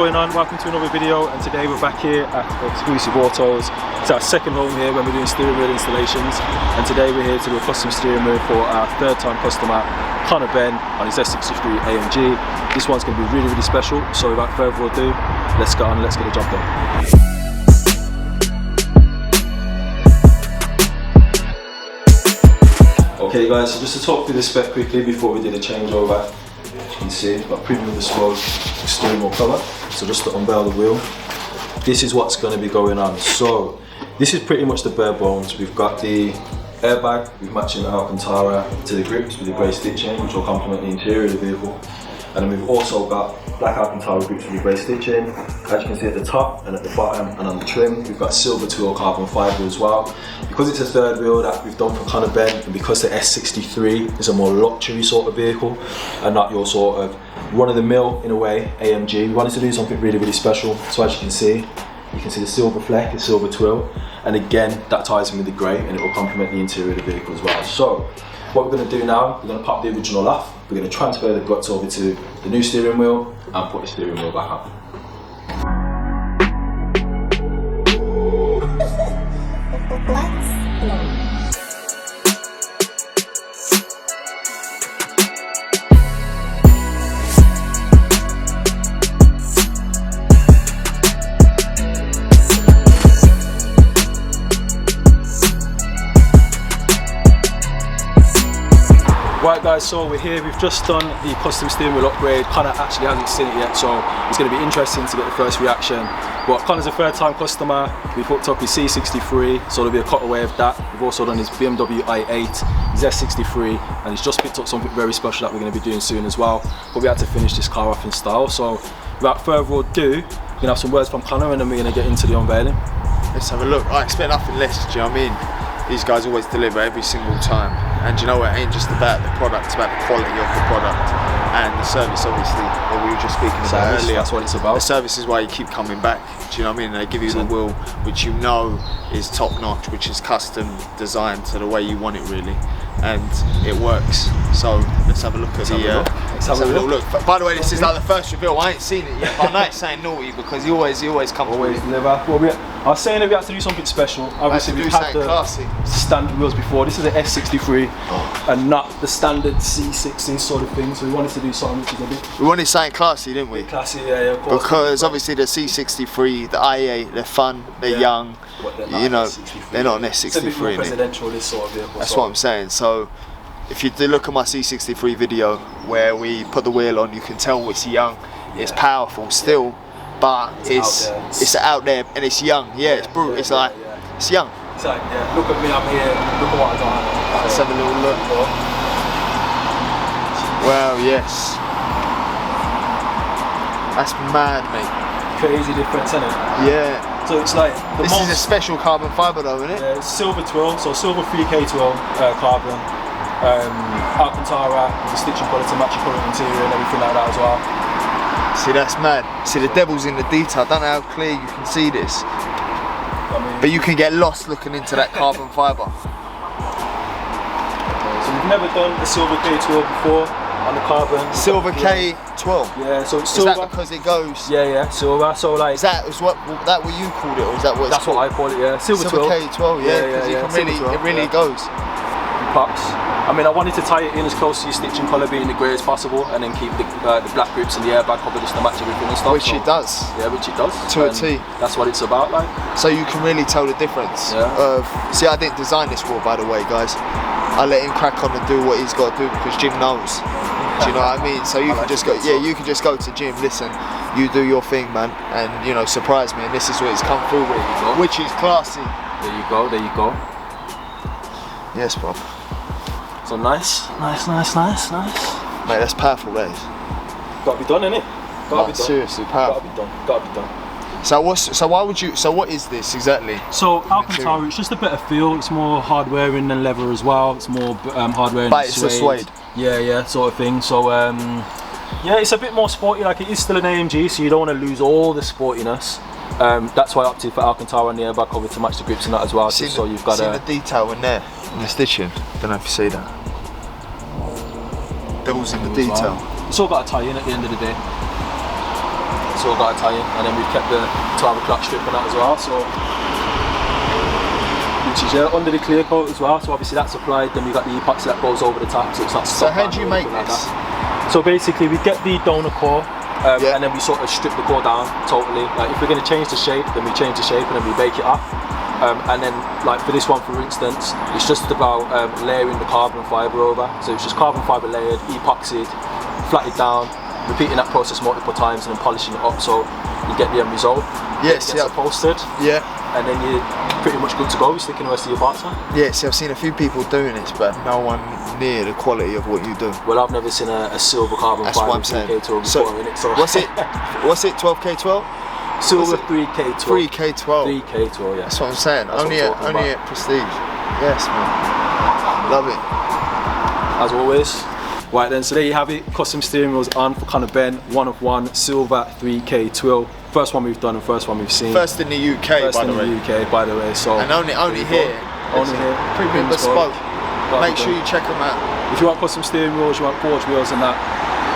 going on? Welcome to another video, and today we're back here at Exclusive Autos. It's our second home here when we're doing steering wheel installations, and today we're here to do a custom steering wheel for our third time customer, Conor Benn, on his S63 AMG. This one's going to be really, really special, so without further ado, let's get on and let's get the job done. Okay guys, so just to talk through the spec quickly before we do the changeover. As you can see, we've got premium bespoke steering wheel cover. So just to unveil the wheel, this is what's going to be going on. So this is pretty much the bare bones. We've got the airbag with matching Alcantara to the grips with the grey stitching, which will complement the interior of the vehicle. And then we've also got black Alcantara grips with the grey stitching. As you can see at the top and at the bottom and on the trim, we've got silver twill carbon fibre as well. Because it's a third wheel that we've done for Conor Benn, and because the S63 is a more luxury sort of vehicle and not your sort of run-of-the-mill, in a way, AMG, we wanted to do something really, really special. So as you can see the silver fleck, the silver twill, and again, that ties in with the grey and it will complement the interior of the vehicle as well. So what we're going to do now, we're going to pop the original off, we're going to transfer the guts over to the new steering wheel and put the steering wheel back on. Right guys, so we're here, we've just done the custom steering wheel upgrade. Conor actually hasn't seen it yet, so it's going to be interesting to get the first reaction. But Conor's a third time customer, we've hooked up his C63, so there'll be a cutaway of that. We've also done his BMW i8, his S63, and he's just picked up something very special that we're going to be doing soon as well. But we had to finish this car off in style, so without further ado, we're going to have some words from Conor and then we're going to get into the unveiling. Let's have a look. I expect nothing less, do you know what I mean? These guys always deliver every single time, and you know what, it ain't just about the product, it's about the quality of the product and the service, obviously, that we were just speaking about earlier. That's what it's about. The service is why you keep coming back, do you know what I mean? They give you the wheel which you know is top notch, which is custom designed to the way you want it really, and it works. So let's have a look at let's have a little look. By the way, this is like the first reveal. I ain't seen it yet, but I know it's saying naughty because he always comes always with deliver. Well, I was saying that we had to do something special. Obviously we've had the classy standard wheels before. This is an S63 and not the standard C60 sort of thing, so we wanted to do something which is a bit... We wanted something classy, didn't we? Classy, yeah, of course. Because obviously the C63, the i8, they're fun, they're young, you know, they're not an S63. It's a bit more presidential, this sort of vehicle. That's what I'm saying. So if you do look at my C63 video where we put the wheel on, you can tell it's young, it's powerful still, but it's out there and it's young. Yeah, it's brutal. It's like it's young. It's like, look at me, I'm here. Look at what I got. Let's have a little look. Wow, yes. That's mad, mate. Crazy difference, isn't it? Yeah. So it's like this is a special carbon fibre though, isn't it? Yeah, it's silver twill, so silver 3K twill carbon. Alcantara with the stitching quality to match your current interior and everything like that as well. See, that's mad. See, the devil's in the detail. I don't know how clear you can see this, but you can get lost looking into that carbon fibre. So we've never done a silver K12 before on the carbon. Silver K12? Yeah, so it's silver. Is that because it goes? Yeah, silver. So like... Is that what you called it, or is that what it's That's called? what I call it, yeah. Silver K12, yeah, because it really goes. Pops. I mean, I wanted to tie it in as close to your stitching colour being the grey as possible, and then keep the black grips and the airbag cover just to match everything and stuff. Which it does. Yeah, which it does. To a T. That's what it's about, like. So you can really tell the difference. Yeah. See, I didn't design this wheel, by the way, guys. I let him crack on and do what he's got to do because Jim knows. Do you know what I mean? So you can just go. Yeah, you can just go to Jim. Listen, you do your thing, man, and you know, surprise me. And this is what he's come through with, which is classy. There you go. There you go. Yes, bro. So nice. Mate, that's powerful, that is. Gotta be done, innit? Gotta be done. Seriously, powerful. Gotta be done. So what is this exactly? So Alcantara, it's just a better feel. It's more hard wearing than leather as well. It's more hard wearing. But it's a suede. Yeah, sort of thing. So yeah, it's a bit more sporty. Like it is still an AMG, so you don't want to lose all the sportiness. That's why I opted for Alcantara and the airbag cover to match the grips and that as well. So you've got the detail in there, in the stitching. Don't know if you see that. Devil's in the detail. It's all got a tie in at the end of the day. it's all got a tie-in, and then we've kept the 12 o'clock strip on that as well. So, which is under the clear coat as well. So obviously that's applied. Then we've got the epoxy that goes over the top, so it's not. So how do you make this? Like so basically, we get the donor core. And then we sort of strip the core down totally. Like if we're going to change the shape, then we change the shape and then we bake it up. And then like for this one, for instance, it's just about layering the carbon fibre over. So it's just carbon fibre layered, epoxied, flatted down, repeating that process multiple times and then polishing it up so you get the end result. Yes, it gets upholstered. Yeah. And then you're pretty much good to go. You're sticking the rest of your parts on. Yeah, see, I've seen a few people doing this, but no one near the quality of what you do. Well, I've never seen a silver carbon That's fibre what I'm saying. 3K12 So, before in it. So what's it? What's it? 12K12? Silver 3K12. 3K12. 3K12, yeah. That's what I'm saying. That's only at Prestige. Yes, man. Love it. As always. Right then, so there you have it. Custom steering wheels on for Conor Benn, 1 of 1, silver 3K12. First one we've done and first one we've seen. First in the UK, by the way. So and only here. Only here. Premium Bespoke. Make sure you check them out. If you want custom steering wheels, you want forged wheels and that,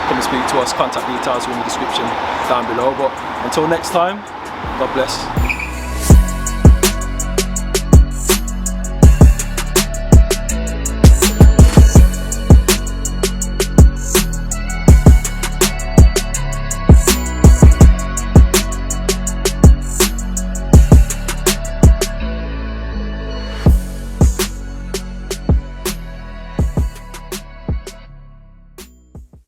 come and speak to us. Contact details are in the description down below. But until next time, God bless.